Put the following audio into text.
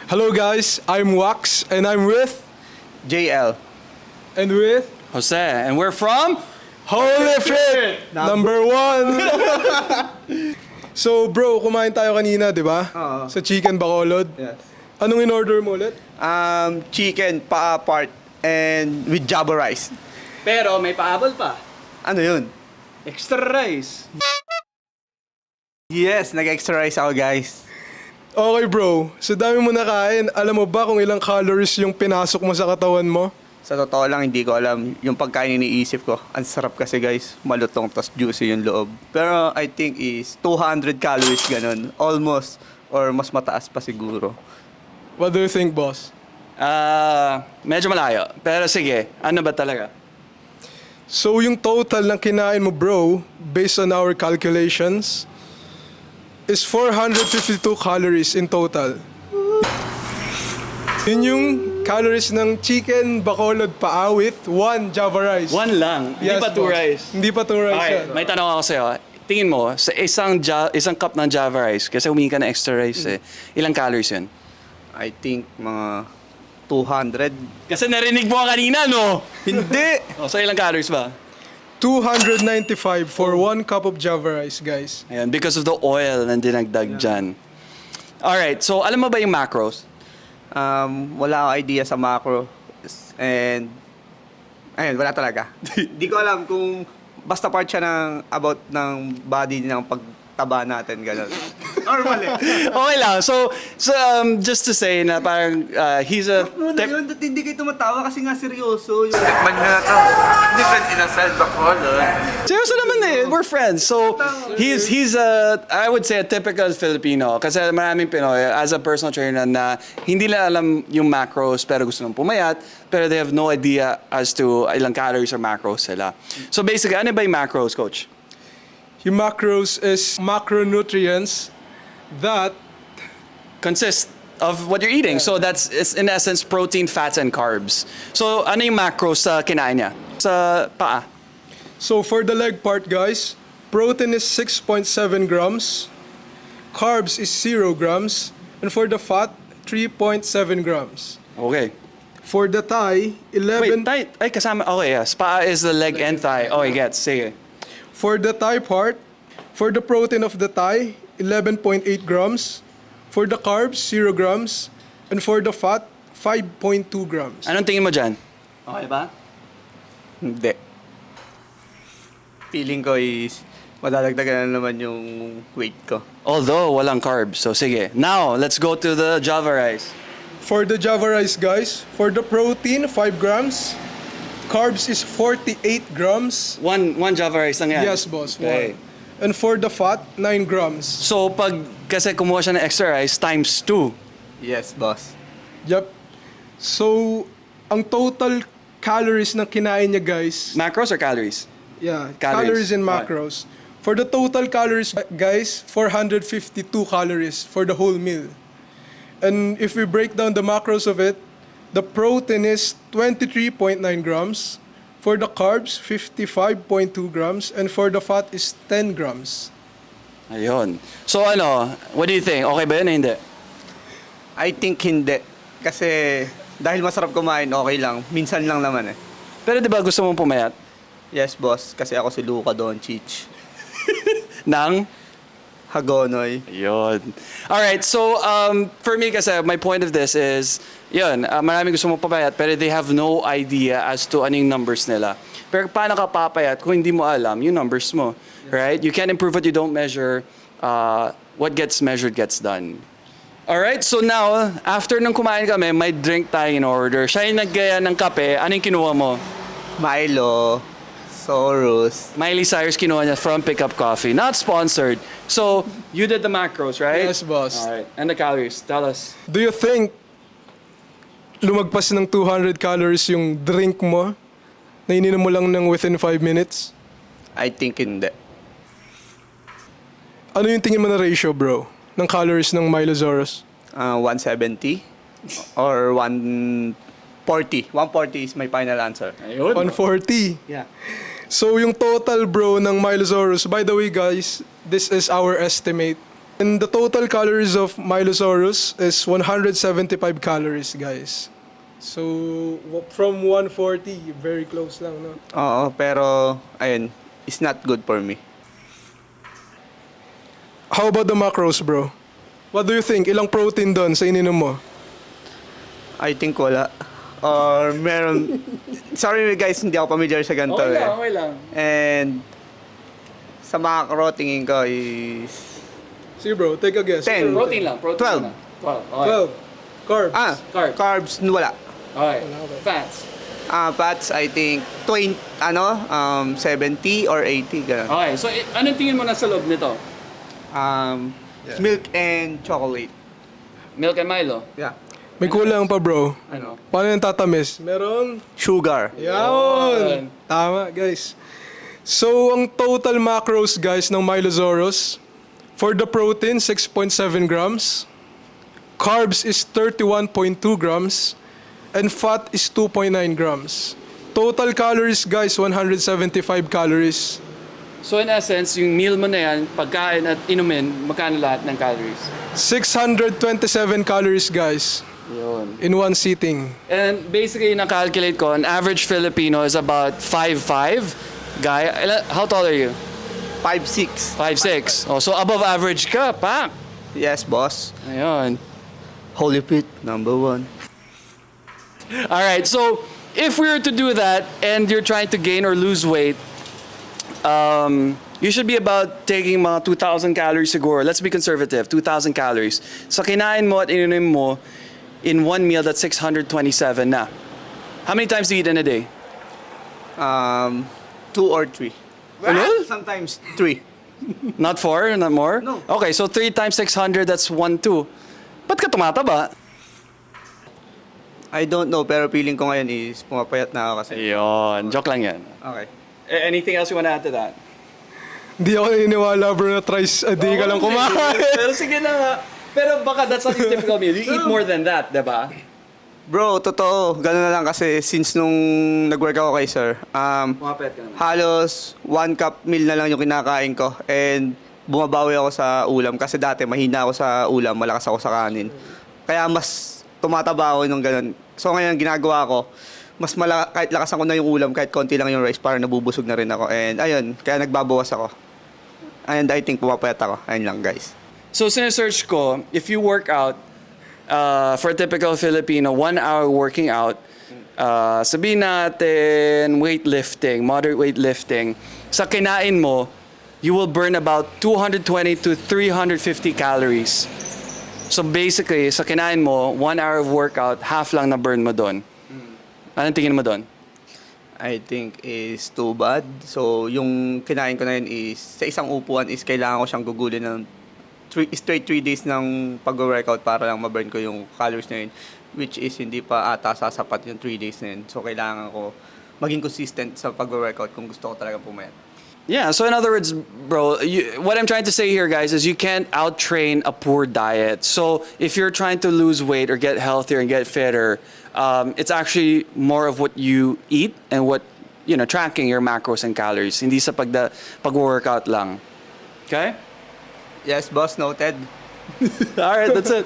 Hello guys, I'm Wax and I'm with JL. and with Jose, and we're from? Holy Fit number 1. So bro, kumain tayo kanina, di ba? Oo. Sa Chicken Bacolod. Yes. Anong in-order mo ulit? Chicken, pa-apart, and with Java rice. Pero may paabol pa. Ano yun? Extra rice. Yes, nag-extra rice ako, guys. Okay bro, sa dami mo nakain, alam mo ba kung ilang calories yung pinasok mo sa katawan mo? Sa totoo lang, hindi ko alam. Yung pagkain iniisip ko, ang sarap kasi, guys. Malutong, tas juicy yung loob. Pero I think is 200 calories ganun. Almost. Or mas mataas pa siguro. What do you think, boss? Medyo malayo. Pero sige, ano ba talaga? So yung total ng kinain mo bro, based on our calculations, is 452 calories in total. Yun yung calories ng Chicken Bacolod paa with 1 Java rice. One lang. Hindi Yes, pa two boss. rice. Hindi pa 2 rice Okay, yan. may tanong ako sa'yo. Tingin mo, sa isang cup ng Java rice, kasi humingi ka ng extra rice eh, ilang calories yun? I think mga 200. Kasi narinig mo kanina, no? Hindi! O, so ilang calories ba? 295 for 1 cup of Java rice, guys. Ayan, because of the oil na dinagdag dyan. Alright, so alam mo ba yung macros? Wala akong idea sa macro. And, ayun, wala talaga. Di ko alam kung basta part siya ng about ng body ng pagtaba natin, gano'n. Or mali. Okay lang. So just to say na parang he's a Muna yun, ba't hindi kayo tumatawa kasi nga seryoso. Yung... Tikman nyo na to. Different in a cell Bacolod. Seryoso naman eh. We're friends. So he's a I would say a typical Filipino kasi maraming Pinoy as a personal trainer na hindi nila alam yung macros pero gusto nang pumayat pero they have no idea as to ilang calories or macros sila. So basically, ano ba yung macros, coach? Yung macros is macronutrients that Consist of what you're eating. So it's in essence protein, fats, and carbs. So ano yung macros sa kinain niya? Sa paa? So for the leg part, guys, protein is 6.7 grams, carbs is 0 grams, and for the fat, 3.7 grams. Okay. For the thigh, 11. Wait, thigh, ay kasama, okay, yes. Paa is the leg and thigh. Okay, gets, sige. For the thigh part, for the protein of the thigh, 11.8 grams. For the carbs, 0 grams. And for the fat, 5.2 grams. Anong tingin mo dyan? Okay ba? Hindi. Feeling ko is madadagdagan na naman yung weight ko. Although, walang carbs. So, sige. Now, let's go to the Java rice. For the Java rice, guys, for the protein, 5 grams. Carbs is 48 grams. One Java rice lang yan? Yes, boss. Okay. One. And for the fat, 9 grams. So, pag kasi kumuha siya ng extra rice, times 2. Yes, boss. Yep. So, ang total calories na kinain niya, guys, Macros or calories? yeah, Calories. calories and macros. For the total calories, guys, 452 calories for the whole meal. And if we break down the macros of it, the protein is 23.9 grams. For the carbs, 55.2 grams. And for the fat is 10 grams. Ayun. So, ano, what do you think? Okay ba yun o hindi? I think hindi. Kasi dahil masarap kumain, okay lang. Minsan lang naman eh. Pero di ba gusto mong pumayat? Yes, boss. Kasi ako si Luka Doncic. Nang? Hagonoy. Yun. Alright, so for me kasi, my point of this is, yun, maraming gusto mo papayat pero they have no idea as to ano yung numbers nila. Pero paano ka papayat kung hindi mo alam yung numbers mo? Right? You can't improve what you don't measure. What gets measured gets done. Alright, so now, after nung kumain kami, may drink tayo in order. Siya yung naggaya ng kape, ano yung kinuha mo? Milo. Saurus. Miley Cyrus kinuha niya from Pickup Coffee. Not sponsored. So, you did the macros, right? Yes, boss. Alright, and the calories. Tell us. Do you think lumagpas ng 200 calories yung drink mo na ininom mo lang ng within 5 minutes? I think hindi. Ano yung tingin mo na ratio, bro, ng calories ng Milosaurus? 170 or 140. 140 is my final answer. Ayun. 140. Yeah. So yung total, bro, ng Milosaurus, by the way, guys, this is our estimate. And the total calories of Milosaurus is 175 calories, guys. So, from 140, very close lang, no? Oo, pero ayun, it's not good for me. How about the macros, bro? What do you think? Ilang protein doon sa ininom mo? I think wala. Or meron... Sorry guys, hindi ako familiar sa ganito Okay eh. lang, okay lang. And sa macro, tingin ko is... Sige, bro. Take a guess. 10. Protein lang, protein 12. lang. 12, okay. 12. Carbs. Carbs. Carbs, wala. Okay. okay. Fats. Fats, I think 20, 70 or 80, ganun. Okay, so anong tingin mo na sa loob nito? Milk and chocolate. Milk and Milo? Yeah. May kulang pa, bro. Ano? Paano yung tatamis? Meron? Sugar. Yun! Tama, guys. So, ang total macros, guys, ng Milosaurus, for the protein, 6.7 grams. Carbs is 31.2 grams. And fat is 2.9 grams. Total calories, guys, 175 calories. So in essence, yung meal mo na yan, pagkain at inumin, magkano lahat ng calories? 627 calories, guys, Yun. in one sitting. And basically, na-calculate ko, an average Filipino is about 5'5". Guy, how tall are you? 5'6". 5'6". Oh, so above average ka, pak! Yes, boss. Ayun. Holy Pit, number 1. Alright, so if we were to do that and you're trying to gain or lose weight, you should be about taking mga 2,000 calories siguro. Let's be conservative, 2,000 calories. Sa kinain mo at ininom mo, in one meal, that's 627 na. How many times do you eat in a day? 2 or 3. Ano? Sometimes 3. Not 4, not more? No. Okay, so 3 times 600, that's 1,200. Ba't ka tumataba? I don't know, pero feeling ko ngayon is pumapayat na ako kasi. Ayun, joke lang yan. Okay. Anything else you want to add to that? Hindi ako naniniwala, bro, na thrice a day ka lang kumain. Pero sige na nga. Pero baka that's not yung typical meal. You eat more than that, diba? Bro, totoo. Ganun na lang kasi since nung nag-work ako kay sir, Pumapayat ka naman. halos 1 cup meal na lang yung kinakain ko. And bumabawi ako sa ulam kasi dati mahina ako sa ulam, malakas ako sa kanin. Kaya mas tumataba ako nung ganun. So ngayon ginagawa ko, mas kahit lakasan ko na yung ulam, kahit konti lang yung rice, para nabubusog na rin ako. And ayun, kaya nagbabawas ako. And I think pumapayat ako. Ayun lang guys. So sinesearch ko, if you work out, for a typical Filipino, 1 hour working out, sabihin natin weightlifting, moderate weightlifting, sa kinain mo, you will burn about 220 to 350 calories. So basically, sa kinain mo, 1 hour of workout, half lang na burn mo doon. Anong tingin mo doon? I think is too bad. So, yung kinain ko na yun is, sa isang upuan is kailangan ko siyang gugulin ng straight 3 days ng pag-workout para lang ma-burn ko yung calories na yun. Which is hindi pa ata sasapat yung 3 days na yun. So, kailangan ko maging consistent sa pag-workout kung gusto ko talagang pumayat. Yeah, so in other words, bro, what I'm trying to say here, guys, is you can't out-train a poor diet. So if you're trying to lose weight or get healthier and get fitter, it's actually more of what you eat and what, tracking your macros and calories. Hindi sa pag-workout lang. Okay? Yes, boss, noted. All right, that's it.